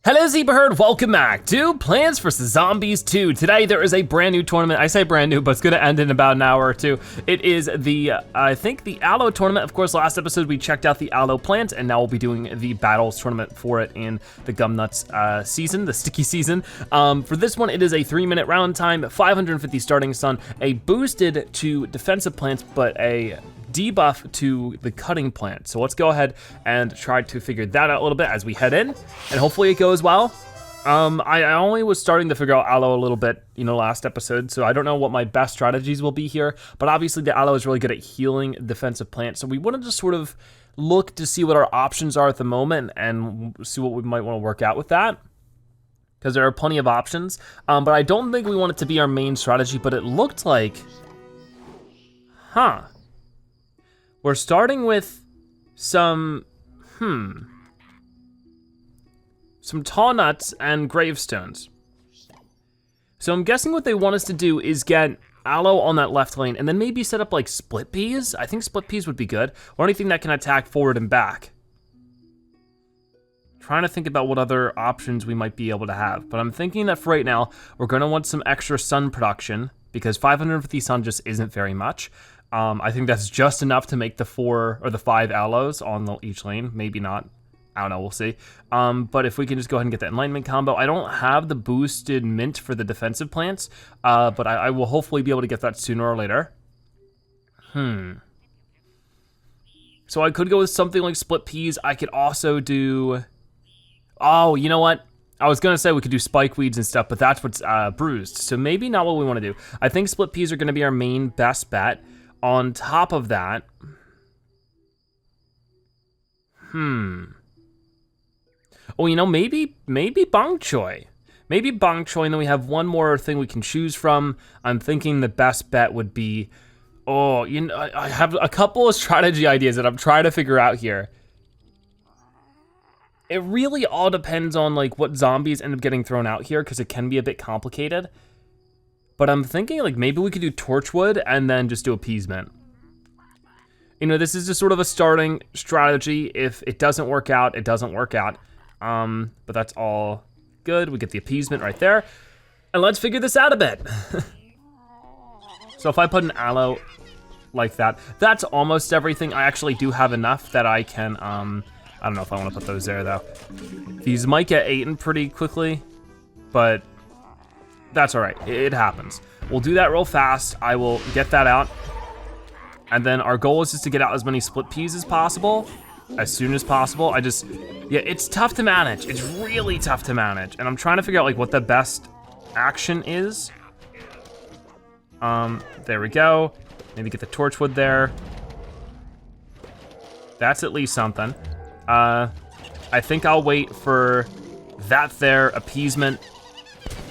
Hello Zebra Herd, welcome back to Plants vs. Zombies 2. Today there is a brand new tournament. I say brand new, but it's gonna end in about an hour or two. It is the, I think the Aloe tournament. Of course, last episode we checked out the Aloe plant, and now we'll be doing the Battlez tournament for it in the Gumnut season, the sticky season. For this one, it is a 3-minute round time, 550 starting sun, a boosted to defensive plants, but a debuff to the cutting plant. So let's go ahead and try to figure that out a little bit as we head in, and hopefully it goes well. I only was starting to figure out Aloe a little bit, last episode, so I don't know what my best strategies will be here, but obviously the Aloe is really good at healing defensive plants, so we wanted to sort of look to see what our options are at the moment and see what we might want to work out with that, because there are plenty of options, but I don't think we want it to be our main strategy, but it looked like, we're starting with some tall nuts and gravestones. So I'm guessing what they want us to do is get Aloe on that left lane and then maybe set up like split peas. I think split peas would be good, or anything that can attack forward and back. Trying to think about what other options we might be able to have, but I'm thinking that for right now, we're gonna want some extra sun production because 550 sun just isn't very much. I think that's just enough to make the 4 or the 5 Aloes on each lane. Maybe not. I don't know, we'll see. But if we can just go ahead and get that enlightenment combo. I don't have the boosted mint for the defensive plants, but I will hopefully be able to get that sooner or later. So I could go with something like split peas. I could also do, oh, you know what? I was gonna say we could do spike weeds and stuff, but that's what's bruised. So maybe not what we wanna do. I think split peas are gonna be our main best bet. On top of that, oh, maybe bok choy. Maybe bok choy, and then we have one more thing we can choose from. I'm thinking the best bet would be, I have a couple of strategy ideas that I'm trying to figure out here. It really all depends on like what zombies end up getting thrown out here, because it can be a bit complicated. But I'm thinking like maybe we could do torchwood and then just do appeasement. This is just sort of a starting strategy. If it doesn't work out, it doesn't work out. But that's all good. We get the appeasement right there. And let's figure this out a bit. So if I put an Aloe like that, that's almost everything. I actually do have enough that I can, I don't know if I wanna put those there though. These might get eaten pretty quickly, but that's all right, it happens. We'll do that real fast. I will get that out. And then our goal is just to get out as many split peas as possible, as soon as possible. It's tough to manage. It's really tough to manage. And I'm trying to figure out like what the best action is. There we go. Maybe get the torchwood there. That's at least something. I think I'll wait for that there, appeasement.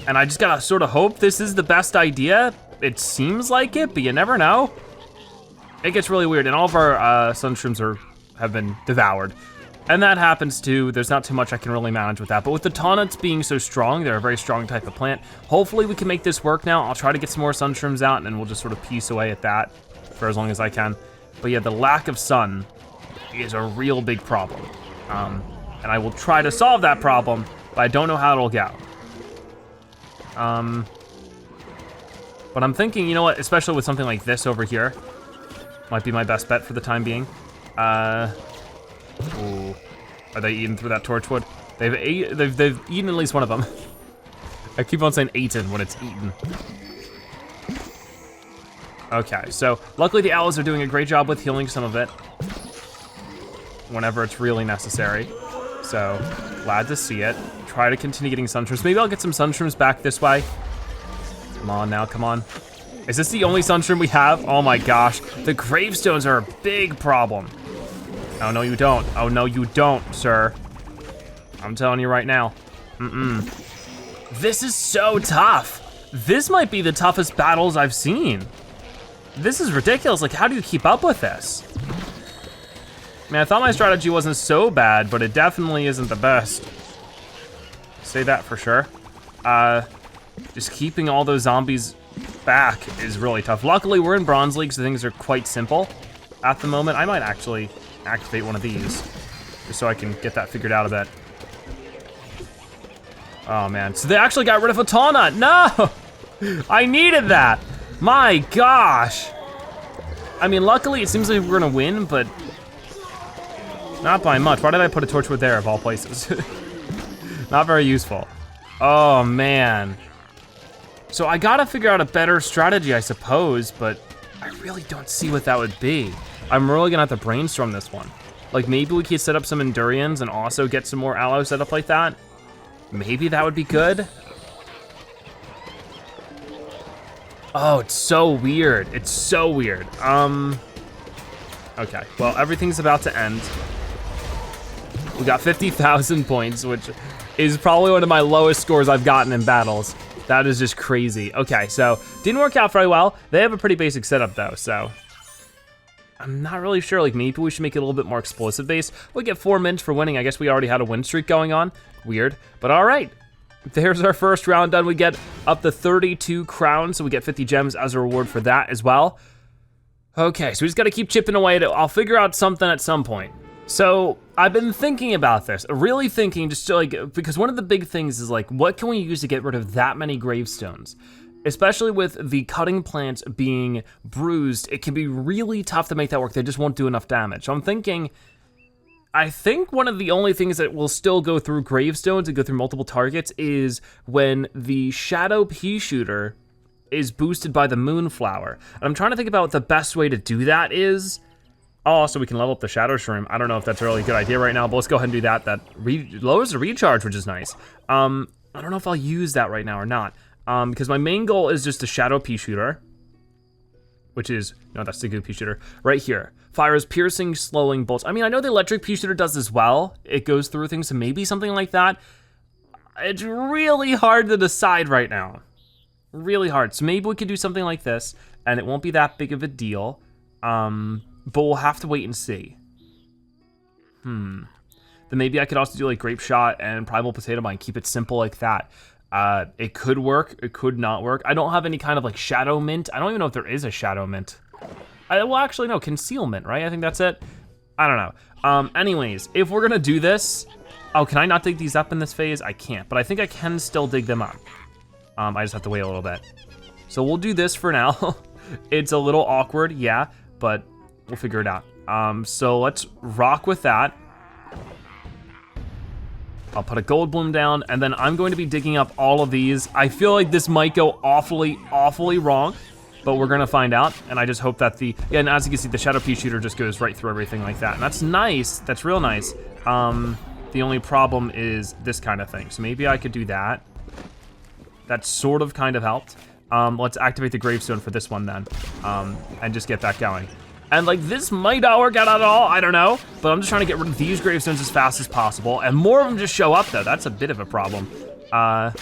And I just gotta sort of hope this is the best idea. It seems like it, but you never know. It gets really weird, and all of our sunshrooms have been devoured. And that happens too. There's not too much I can really manage with that. But with the tall nuts being so strong, they're a very strong type of plant. Hopefully we can make this work now. I'll try to get some more sunshrooms out, and we'll just sort of piece away at that for as long as I can. But yeah, the lack of sun is a real big problem. And I will try to solve that problem, but I don't know how it'll go. But I'm thinking, you know what, especially with something like this over here, might be my best bet for the time being. Ooh, are they eating through that torchwood? They've eaten at least one of them. I keep on saying eaten when it's eaten. Okay, so luckily the owls are doing a great job with healing some of it whenever it's really necessary. So glad to see it. Try to continue getting sunshrooms. Maybe I'll get some sunshrooms back this way. Come on now, come on. Is this the only sunshroom we have? Oh my gosh, the gravestones are a big problem. Oh no, you don't. Oh no, you don't, sir. I'm telling you right now. This is so tough. This might be the toughest battles I've seen. This is ridiculous. Like, how do you keep up with this? I mean, I thought my strategy wasn't so bad, but it definitely isn't the best. Say that for sure. Just keeping all those zombies back is really tough. Luckily, we're in Bronze League, so things are quite simple at the moment. I might actually activate one of these, just so I can get that figured out a bit. Oh man, so they actually got rid of a taunt. No, I needed that. My gosh. I mean, luckily it seems like we're gonna win, but not by much. Why did I put a torchwood there of all places? Not very useful. Oh man. So I gotta figure out a better strategy, I suppose, but I really don't see what that would be. I'm really gonna have to brainstorm this one. Like maybe we could set up some Endurians and also get some more Aloe set up like that. Maybe that would be good. Oh, it's so weird. It's so weird. Okay, well, everything's about to end. We got 50,000 points, which is probably one of my lowest scores I've gotten in battles. That is just crazy. Okay, so didn't work out very well. They have a pretty basic setup though, so I'm not really sure. Like maybe we should make it a little bit more explosive based. We get 4 mints for winning. I guess we already had a win streak going on. Weird, but all right. There's our first round done. We get up to 32 crowns, so we get 50 gems as a reward for that as well. Okay, so we just gotta keep chipping away. I'll figure out something at some point. So I've been thinking about this, really thinking just to like, because one of the big things is like, what can we use to get rid of that many gravestones? Especially with the cutting plants being bruised, it can be really tough to make that work. They just won't do enough damage. So I'm thinking, I think one of the only things that will still go through gravestones and go through multiple targets is when the shadow pea shooter is boosted by the moonflower. And I'm trying to think about what the best way to do that is. Oh, so we can level up the shadow shroom. I don't know if that's a really good idea right now, but let's go ahead and do that. That lowers the recharge, which is nice. I don't know if I'll use that right now or not. Because my main goal is just the shadow pea shooter, which is, no, that's the goo pea shooter, right here. Fires piercing, slowing bolts. I mean, I know the electric pea shooter does as well. It goes through things, so maybe something like that. It's really hard to decide right now. Really hard. So maybe we could do something like this, and it won't be that big of a deal. But we'll have to wait and see. Then maybe I could also do like grape shot and primal potato mine, keep it simple like that. It could work, it could not work. I don't have any kind of like shadow mint. I don't even know if there is a shadow mint. Well, actually, no, concealment, right? I think that's it. I don't know. Anyways, if we're gonna do this, oh, can I not dig these up in this phase? I can't, but I think I can still dig them up. I just have to wait a little bit. So we'll do this for now. It's a little awkward, yeah, but we'll figure it out. So let's rock with that. I'll put a gold bloom down, and then I'm going to be digging up all of these. I feel like this might go awfully, awfully wrong, but we're gonna find out, and I just hope that yeah, and as you can see, the shadow pea shooter just goes right through everything like that, and that's nice, that's real nice. The only problem is this kind of thing, so maybe I could do that. That sort of kind of helped. Let's activate the gravestone for this one then, and just get that going. And like this might not work out at all, I don't know, but I'm just trying to get rid of these gravestones as fast as possible, and more of them just show up though, that's a bit of a problem. Oh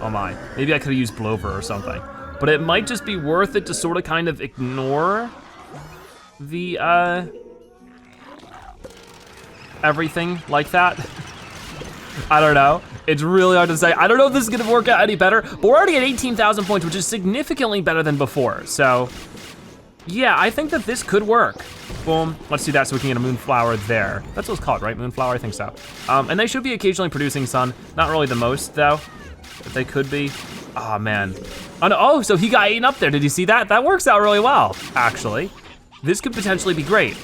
my, maybe I could've used Blover or something. But it might just be worth it to sort of kind of ignore the, everything like that. I don't know. It's really hard to say. I don't know if this is gonna work out any better, but we're already at 18,000 points, which is significantly better than before. So, yeah, I think that this could work. Boom, let's do that so we can get a moonflower there. That's what it's called, right? Moonflower, I think so. And they should be occasionally producing sun. Not really the most though, but they could be. Oh man. Oh, no. Oh, so he got eaten up there. Did you see that? That works out really well, actually. This could potentially be great.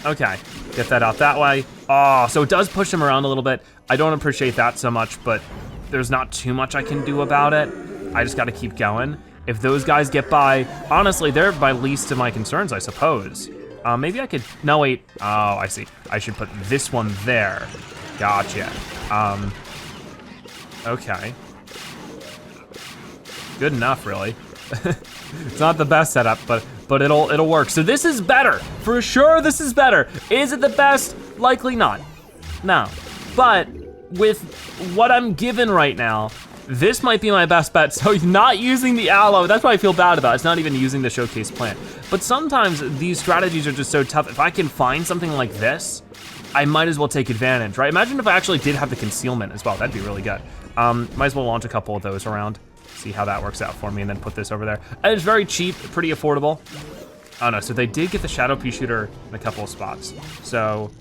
Okay, get that out that way. Oh, so it does push him around a little bit. I don't appreciate that so much, but there's not too much I can do about it. I just gotta keep going. If those guys get by, honestly, they're my least of my concerns, I suppose. Maybe I could, no wait, oh, I see. I should put this one there. Gotcha. Okay. Good enough, really. It's not the best setup, but it'll work. So this is better, for sure this is better. Is it the best? Likely not, no. But with what I'm given right now, this might be my best bet. So not using the aloe, that's what I feel bad about. It's not even using the showcase plant. But sometimes these strategies are just so tough. If I can find something like this, I might as well take advantage, right? Imagine if I actually did have the concealment as well, that'd be really good. Might as well launch a couple of those around, see how that works out for me, and then put this over there. And it's very cheap, pretty affordable. Oh no, so they did get the shadow pea shooter in a couple of spots. So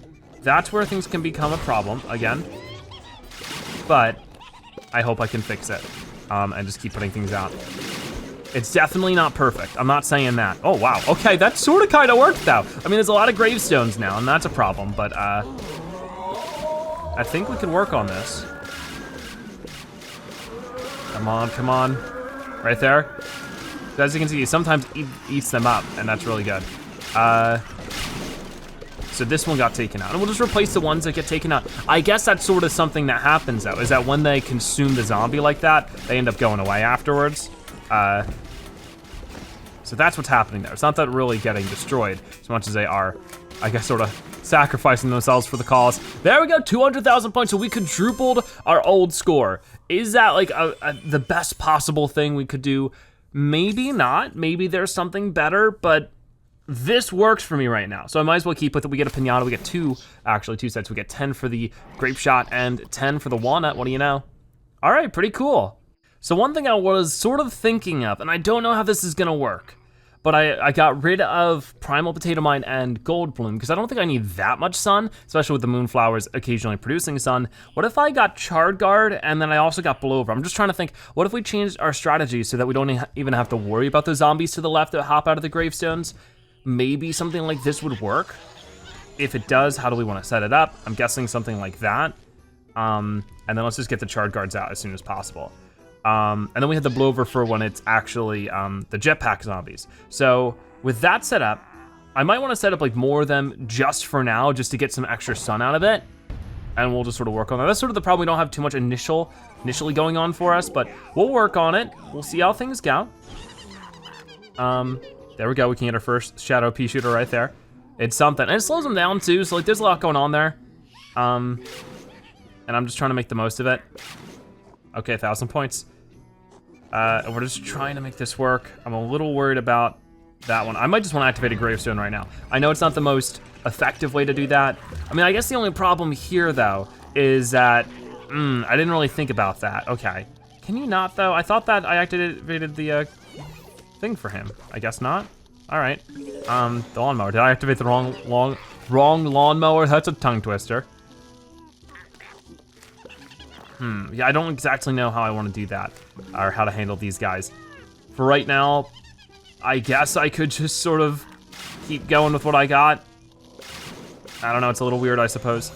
that's where things can become a problem again. but I hope I can fix it and just keep putting things out. It's definitely not perfect. I'm not saying that. Oh, wow. Okay, that sort of kind of worked though. I mean, there's a lot of gravestones now, and that's a problem, but I think we can work on this. Come on, come on. Right there. As you can see, sometimes eats them up, and that's really good. So this one got taken out, and we'll just replace the ones that get taken out. I guess that's sort of something that happens though, is that when they consume the zombie like that, they end up going away afterwards. So that's what's happening there. It's not that really getting destroyed as much as they are, I guess, sort of sacrificing themselves for the cause. There we go, 200,000 points, so we quadrupled our old score. Is that like the best possible thing we could do? Maybe not, maybe there's something better, but this works for me right now. So I might as well keep with it. We get a Pinata, we get two sets. We get 10 for the grape shot and 10 for the walnut, what do you know? All right, pretty cool. So one thing I was sort of thinking of, and I don't know how this is gonna work, but I got rid of Primal Potato Mine and Gold Bloom because I don't think I need that much sun, especially with the moonflowers occasionally producing sun. What if I got Charred Guard and then I also got Blowover? I'm just trying to think, what if we changed our strategy so that we don't even have to worry about the zombies to the left that hop out of the gravestones? Maybe something like this would work. If it does, how do we want to set it up? I'm guessing something like that. And then let's just get the Charred Guards out as soon as possible. And then we have the Blowover for when it's actually the jetpack zombies. So with that set up, I might want to set up like more of them just for now, just to get some extra sun out of it. And we'll just sort of work on that. That's sort of the problem. We don't have too much initially going on for us, but we'll work on it. We'll see how things go. There we go. We can get our first Shadow Pea Shooter right there. It's something, and it slows them down too. So like, there's a lot going on there. And I'm just trying to make the most of it. Okay, 1,000 points. And we're just trying to make this work. I'm a little worried about that one. I might just want to activate a gravestone right now. I know it's not the most effective way to do that. I mean, I guess the only problem here though is that, I didn't really think about that. Okay, can you not though? I thought that I activated the thing for him. I guess not. All right, the lawnmower. Did I activate the wrong lawnmower? That's a tongue twister. Yeah, I don't exactly know how I want to do that or how to handle these guys. For right now, I guess I could just sort of keep going with what I got. I don't know, it's a little weird, I suppose.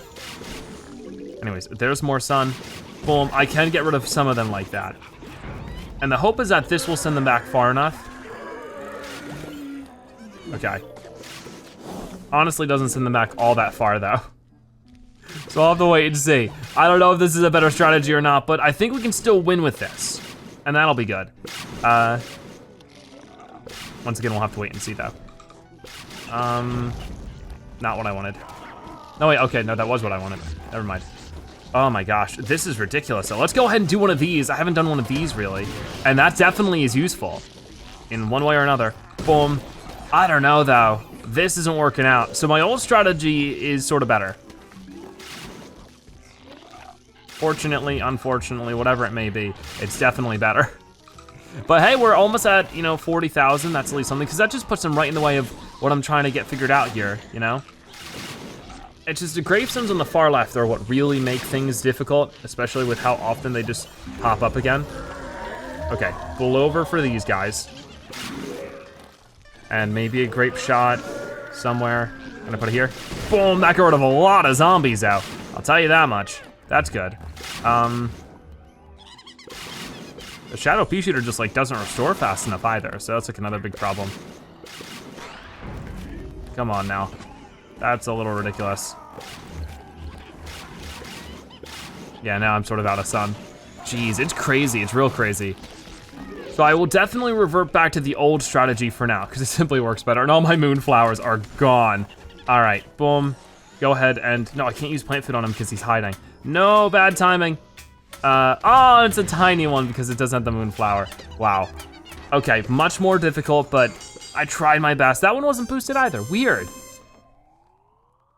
Anyways, there's more sun. Boom, I can get rid of some of them like that. And the hope is that this will send them back far enough. Okay. Honestly, doesn't send them back all that far though. So I'll have to wait and see. I don't know if this is a better strategy or not, but I think we can still win with this. And that'll be good. Once again, we'll have to wait and see though. Not what I wanted. No wait, okay, no, that was what I wanted. Never mind. Oh my gosh, this is ridiculous. So let's go ahead and do one of these. I haven't done one of these really. And that definitely is useful in one way or another. Boom. I don't know though. This isn't working out. So my old strategy is sort of better. Fortunately, unfortunately, whatever it may be, it's definitely better. But hey, we're almost at, 40,000. That's at least something, because that just puts them right in the way of what I'm trying to get figured out here, It's just the gravestones on the far left are what really make things difficult, especially with how often they just pop up again. Okay, Blowover for these guys. And maybe a grape shot somewhere. Gonna put it here. Boom, that got rid of a lot of zombies out. I'll tell you that much. That's good. The Shadow Pea Shooter just doesn't restore fast enough either, so that's another big problem. Come on now. That's a little ridiculous. Yeah, now I'm sort of out of sun. Jeez, it's crazy, it's real crazy. So I will definitely revert back to the old strategy for now, because it simply works better, and all my moonflowers are gone. All right, boom. Go ahead and, no, I can't use plant food on him because he's hiding. No, bad timing. Oh, it's a tiny one because it doesn't have the moonflower. Wow. Okay, much more difficult, but I tried my best. That one wasn't boosted either, weird.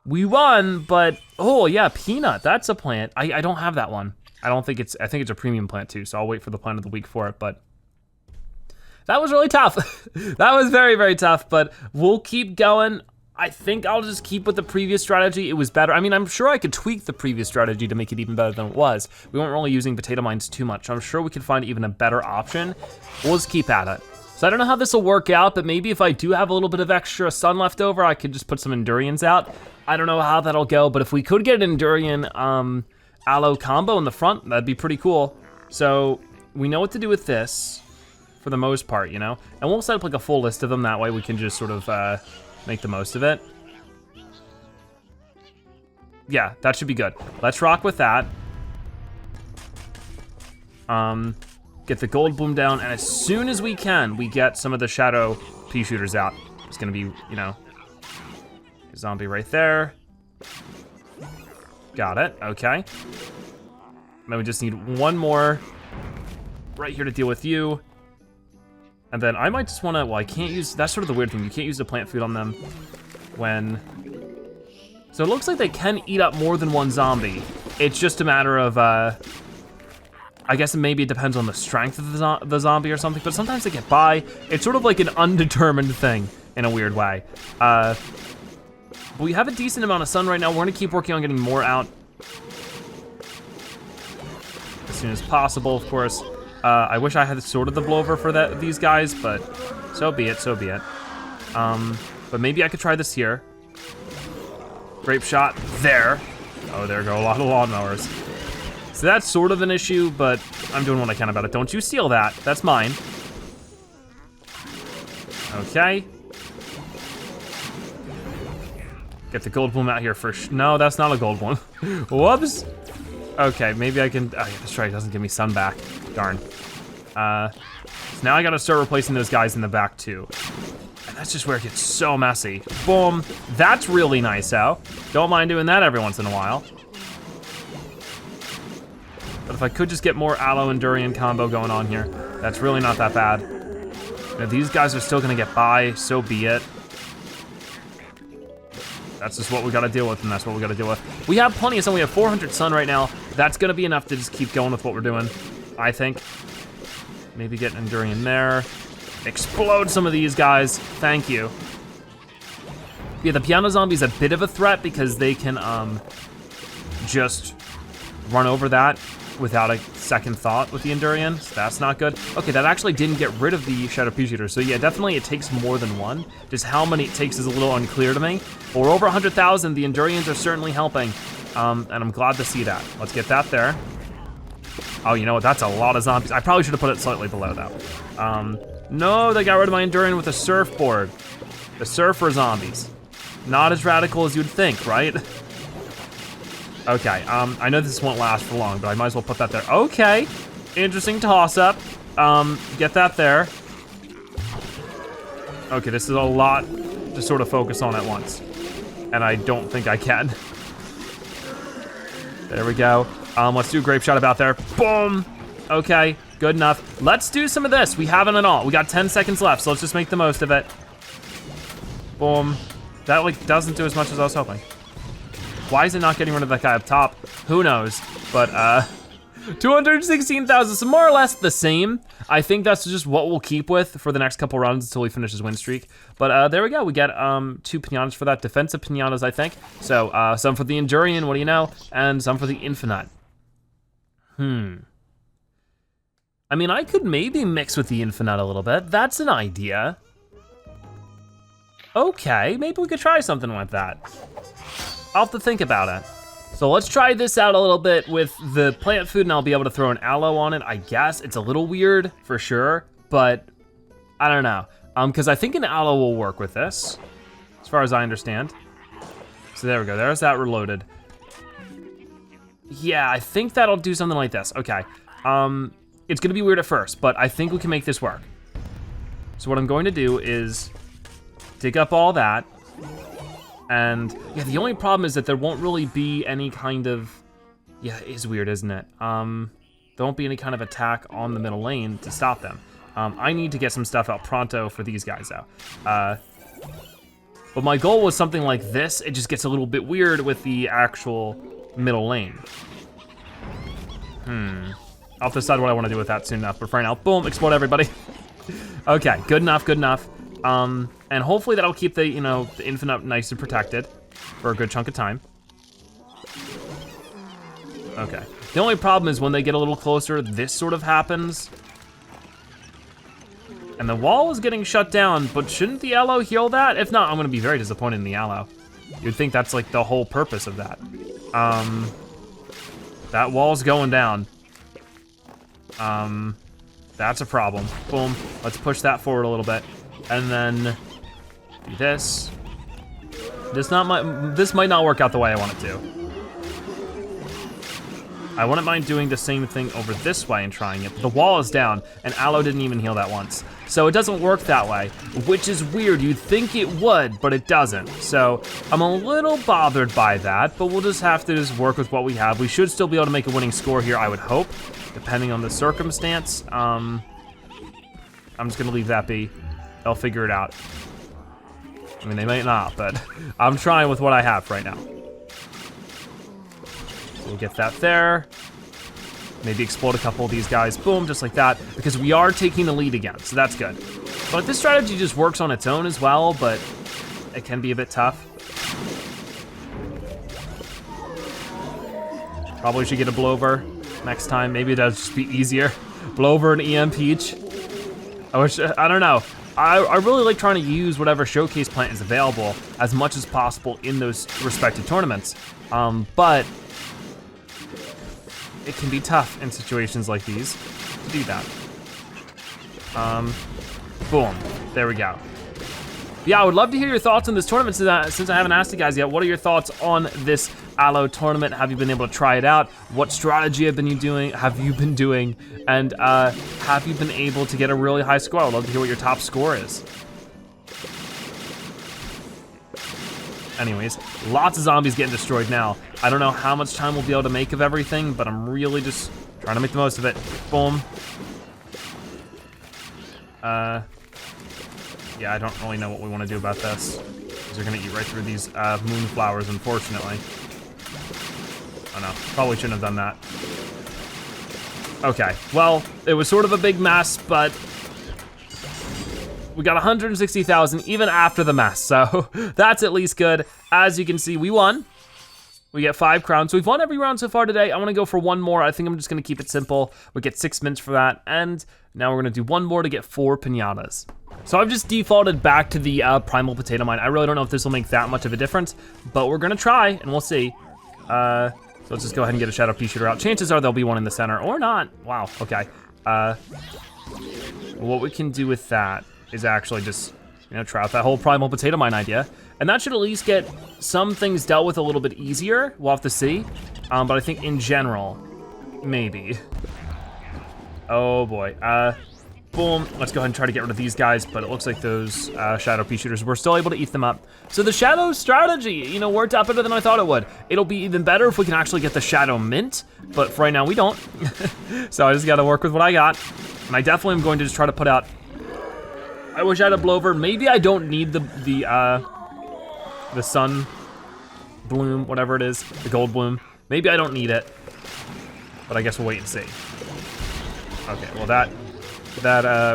We won, but, oh yeah, Peanut, that's a plant. I don't have that one. I think it's a premium plant too, so I'll wait for the plant of the week for it, but that was really tough. That was very, very tough, but we'll keep going. I think I'll just keep with the previous strategy. It was better. I mean, I'm sure I could tweak the previous strategy to make it even better than it was. We weren't really using potato mines too much. I'm sure we could find even a better option. We'll just keep at it. So I don't know how this will work out, but maybe if I do have a little bit of extra sun left over, I could just put some Endurians out. I don't know how that'll go, but if we could get an Endurian Aloe combo in the front, that'd be pretty cool. So we know what to do with this for the most part, you know? And we'll set up like a full list of them. That way we can just sort of make the most of it. Yeah, that should be good. Let's rock with that. Get the gold bloom down, and as soon as we can, we get some of the shadow pea shooters out. It's gonna be, you know, a zombie right there. Got it, okay. Then we just need one more right here to deal with you. And then I might just wanna, well, I can't use, that's sort of the weird thing. You can't use the plant food on them when, so it looks like they can eat up more than one zombie. It's just a matter of, I guess maybe it depends on the strength of the zombie or something, but sometimes they get by. It's sort of like an undetermined thing in a weird way. But we have a decent amount of sun right now. We're gonna keep working on getting more out as soon as possible, of course. I wish I had sort of the blowover for these guys, but so be it, so be it. But maybe I could try this here. Grape shot, there. Oh, there go a lot of lawnmowers. So that's sort of an issue, but I'm doing what I can about it. Don't you steal that, that's mine. Okay. Get the gold bloom out here first. No, that's not a gold one. Whoops. Okay, maybe I can, oh yeah, that's right, it doesn't give me sun back. Darn. So now I gotta start replacing those guys in the back too. And that's just where it gets so messy. Boom, that's really nice, Al. Don't mind doing that every once in a while. But if I could just get more Aloe Endurian combo going on here, that's really not that bad. You know, these guys are still gonna get by, so be it. That's just what we gotta deal with, and that's what we gotta deal with. We have plenty of sun, we have 400 sun right now. That's gonna be enough to just keep going with what we're doing, I think. Maybe get an Endurian there. Explode some of these guys, thank you. Yeah, the piano zombie's a bit of a threat because they can just run over that without a second thought with the Endurian, so that's not good. Okay, that actually didn't get rid of the Shadow Pea Shooter, so yeah, definitely it takes more than one. Just how many it takes is a little unclear to me. But we're over 100,000, the Endurians are certainly helping, and I'm glad to see that. Let's get that there. Oh, you know what, that's a lot of zombies. I probably should have put it slightly below though. No, they got rid of my Endurian with a surfboard. The surfer zombies. Not as radical as you'd think, right? Okay, I know this won't last for long, but I might as well put that there. Okay, interesting toss up. Get that there. Okay, this is a lot to sort of focus on at once. And I don't think I can. There we go. Let's do a grape shot about there. Boom. Okay, good enough. Let's do some of this. We haven't at all. We got 10 seconds left, so let's just make the most of it. Boom. That like doesn't do as much as I was hoping. Why is it not getting rid of that guy up top? Who knows, but 216,000, so more or less the same. I think that's just what we'll keep with for the next couple runs until we finish his win streak. But there we go, we get 2 Pinatas for that, defensive Pinatas, I think. So some for the Endurian, what do you know, and some for the Infinite. I mean, I could maybe mix with the Infinite a little bit. That's an idea. Okay, maybe we could try something like that. I'll have to think about it. So let's try this out a little bit with the plant food, and I'll be able to throw an Aloe on it, I guess. It's a little weird, for sure, but I don't know. Because I think an Aloe will work with this, as far as I understand. So there we go, there's that reloaded. Yeah, I think that'll do something like this, okay. It's gonna be weird at first, but I think we can make this work. So what I'm going to do is dig up all that, and yeah, the only problem is that there won't really be any kind of, yeah, it is weird, isn't it? There won't be any kind of attack on the middle lane to stop them. I need to get some stuff out pronto for these guys though. But my goal was something like this. It just gets a little bit weird with the actual middle lane. I'll decide what I wanna do with that soon enough, but for right now, boom, explode everybody. Okay, good enough, good enough. And hopefully that'll keep the, the infinite nice and protected for a good chunk of time. Okay. The only problem is when they get a little closer, this sort of happens. And the wall is getting shut down, but shouldn't the Aloe heal that? If not, I'm gonna be very disappointed in the Aloe. You'd think that's like the whole purpose of that. That wall's going down. That's a problem. Boom, let's push that forward a little bit. And then do this. This might not work out the way I want it to. I wouldn't mind doing the same thing over this way and trying it, but the wall is down, and Aloe didn't even heal that once. So it doesn't work that way, which is weird. You'd think it would, but it doesn't. So I'm a little bothered by that, but we'll just have to work with what we have. We should still be able to make a winning score here, I would hope, depending on the circumstance. I'm just gonna leave that be. They'll figure it out. I mean, they might not, but I'm trying with what I have right now. We'll get that there. Maybe explode a couple of these guys, boom, just like that, because we are taking the lead again, so that's good. But this strategy just works on its own as well, but it can be a bit tough. Probably should get a blowover next time. Maybe it does just be easier. Blowover and EMP each. I don't know. I really like trying to use whatever showcase plant is available as much as possible in those respective tournaments, but it can be tough in situations like these to do that. Boom, there we go. Yeah, I would love to hear your thoughts on this tournament since I haven't asked you guys yet. What are your thoughts on this Aloe tournament? Have you been able to try it out? What strategy have you been doing? And have you been able to get a really high score? I'd love to hear what your top score is. Anyways, lots of zombies getting destroyed now. I don't know how much time we'll be able to make of everything, but I'm really just trying to make the most of it. Boom. Yeah, I don't really know what we want to do about this, because they're gonna eat right through these moonflowers, unfortunately. Oh no, probably shouldn't have done that. Okay, well, it was sort of a big mess, but we got 160,000 even after the mess, so that's at least good. As you can see, we won. We get 5 crowns. So we've won every round so far today. I wanna go for one more. I think I'm just gonna keep it simple. We get 6 mints for that, and now we're gonna do one more to get 4 pinatas. So I've just defaulted back to the primal potato mine. I really don't know if this will make that much of a difference, but we're gonna try and we'll see. So let's just go ahead and get a shadow pea shooter out. Chances are there'll be one in the center or not. Wow, okay. What we can do with that is actually just, try out that whole primal potato mine idea. And that should at least get some things dealt with a little bit easier. We'll have to see. But I think in general, maybe. Oh boy, boom. Let's go ahead and try to get rid of these guys, but it looks like those shadow pea shooters, we're still able to eat them up. So the shadow strategy, worked out better than I thought it would. It'll be even better if we can actually get the shadow mint, but for right now we don't. So I just gotta work with what I got. And I definitely am going to just try to put out, I wish I had a blowover. Maybe I don't need the sun bloom, whatever it is, the gold bloom. Maybe I don't need it, but I guess we'll wait and see. Okay, well that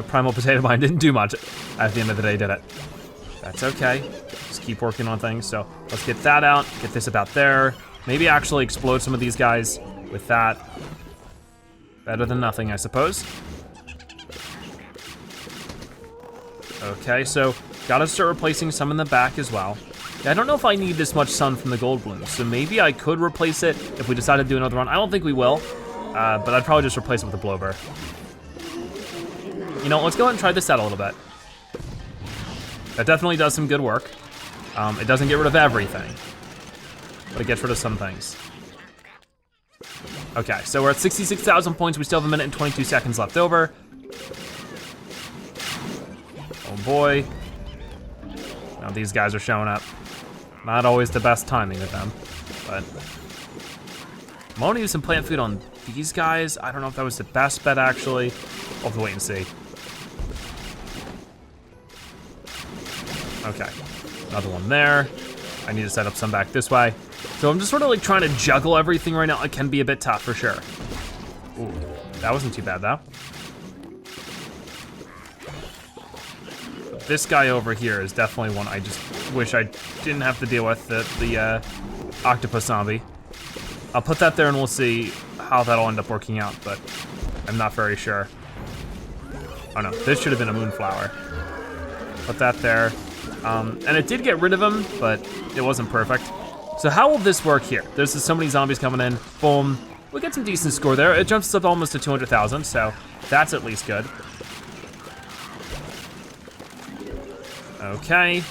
primal potato mine didn't do much at the end of the day, did it? That's okay, just keep working on things. So let's get that out, get this about there. Maybe actually explode some of these guys with that. Better than nothing, I suppose. Okay, so gotta start replacing some in the back as well. I don't know if I need this much sun from the gold bloom, so maybe I could replace it if we decide to do another run. I don't think we will, but I'd probably just replace it with a blowover. Let's go ahead and try this out a little bit. That definitely does some good work. It doesn't get rid of everything, but it gets rid of some things. Okay, so we're at 66,000 points. We still have 1 minute and 22 seconds left over. Oh boy. Now these guys are showing up. Not always the best timing with them, but I'm gonna use some plant food on these guys. I don't know if that was the best bet actually. We'll have to wait and see. Okay, another one there. I need to set up some back this way. So I'm just sort of like trying to juggle everything right now. It can be a bit tough for sure. Ooh, that wasn't too bad though. this guy over here is definitely one I just wish I didn't have to deal with, the octopus zombie. I'll put that there and we'll see how that'll end up working out, but I'm not very sure. Oh no, this should have been a moonflower. Put that there. And it did get rid of him, but it wasn't perfect. So how will this work here? There's so many zombies coming in, boom. We get some decent score there. It jumps up almost to 200,000, so that's at least good. Okay.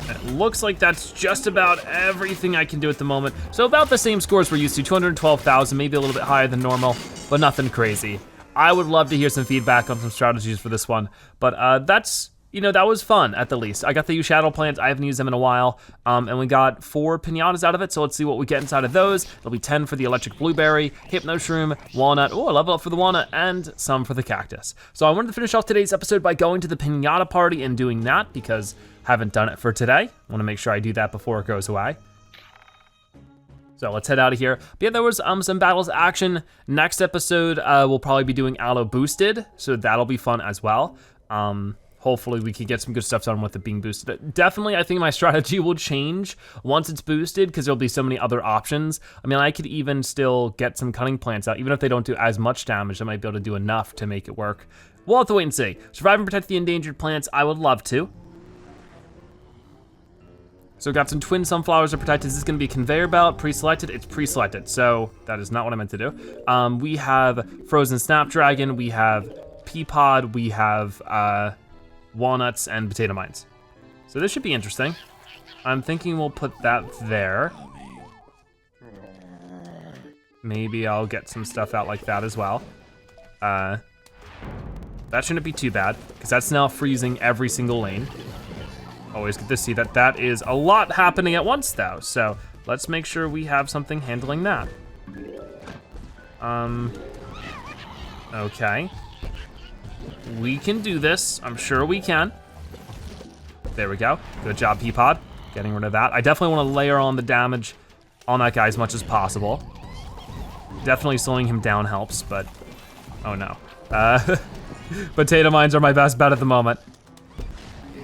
It looks like that's just about everything I can do at the moment. So about the same scores we're used to, 212,000, maybe a little bit higher than normal, but nothing crazy. I would love to hear some feedback on some strategies for this one, but that's, you know, that was fun at the least. I got the shadow plants, I haven't used them in a while, and we got 4 pinatas out of it, so let's see what we get inside of those. There'll be 10 for the electric blueberry, hypno shroom, walnut, oh, a level up for the walnut, and some for the cactus. So I wanted to finish off today's episode by going to the pinata party and doing that, because I haven't done it for today. I wanna make sure I do that before it goes away. So let's head out of here. But yeah, there was some Battlez action. Next episode, we'll probably be doing Aloe boosted, so that'll be fun as well. Hopefully we can get some good stuff done with it being boosted. Definitely, I think my strategy will change once it's boosted because there'll be so many other options. I mean, I could even still get some cutting plants out. Even if they don't do as much damage, I might be able to do enough to make it work. We'll have to wait and see. Survive and protect the endangered plants, I would love to. So got some twin sunflowers are protected. Is this gonna be a conveyor belt, pre-selected? It's pre-selected, so that is not what I meant to do. We have frozen snapdragon, we have pea pod, we have walnuts and potato mines. So this should be interesting. I'm thinking we'll put that there. Maybe I'll get some stuff out like that as well. That shouldn't be too bad, because that's now freezing every single lane. Always good to see that that is a lot happening at once though, so let's make sure we have something handling that. Okay. We can do this, I'm sure we can. There we go, good job Peapod, getting rid of that. I definitely wanna layer on the damage on that guy as much as possible. Definitely slowing him down helps, but, oh no. Potato mines are my best bet at the moment.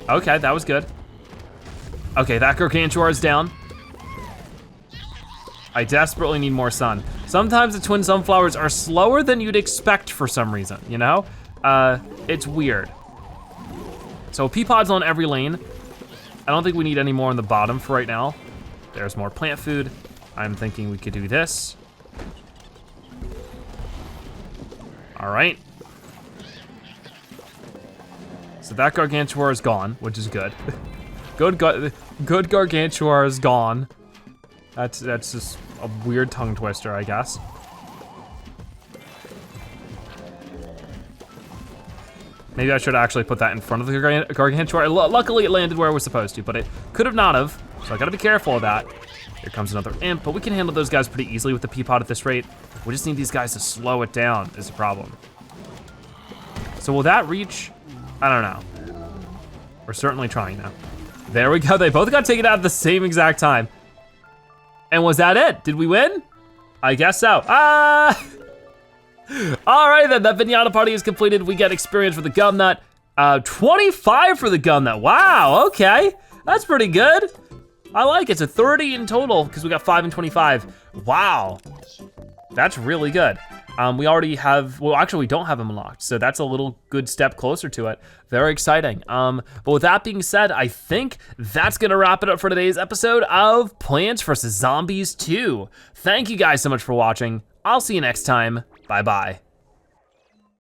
Okay, that was good. Okay, that gargantuar is down. I desperately need more sun. Sometimes the twin sunflowers are slower than you'd expect for some reason, you know? It's weird. So pea pods on every lane. I don't think we need any more on the bottom for right now. There's more plant food. I'm thinking we could do this. All right. So that gargantuar is gone, which is good. Good gargantuar is gone. That's just a weird tongue twister, I guess. Maybe I should actually put that in front of the gargantuar. Luckily it landed where it was supposed to, but it could have not have, so I gotta be careful of that. Here comes another imp, but we can handle those guys pretty easily with the pea pod at this rate. We just need these guys to slow it down is the problem. So will that reach? I don't know. We're certainly trying now. There we go, they both got taken out at the same exact time. And was that it? Did we win? I guess so. All right then, that Pinata party is completed. We get experience for the Gumnut. 25 for the Gumnut, wow, okay. That's pretty good. I like it, so 30 in total, because we got 5 and 25. Wow, that's really good. We already have, well, actually we don't have them unlocked, so that's a little good step closer to it. Very exciting. But with that being said, I think that's gonna wrap it up for today's episode of Plants vs. Zombies 2. Thank you guys so much for watching. I'll see you next time. Bye-bye.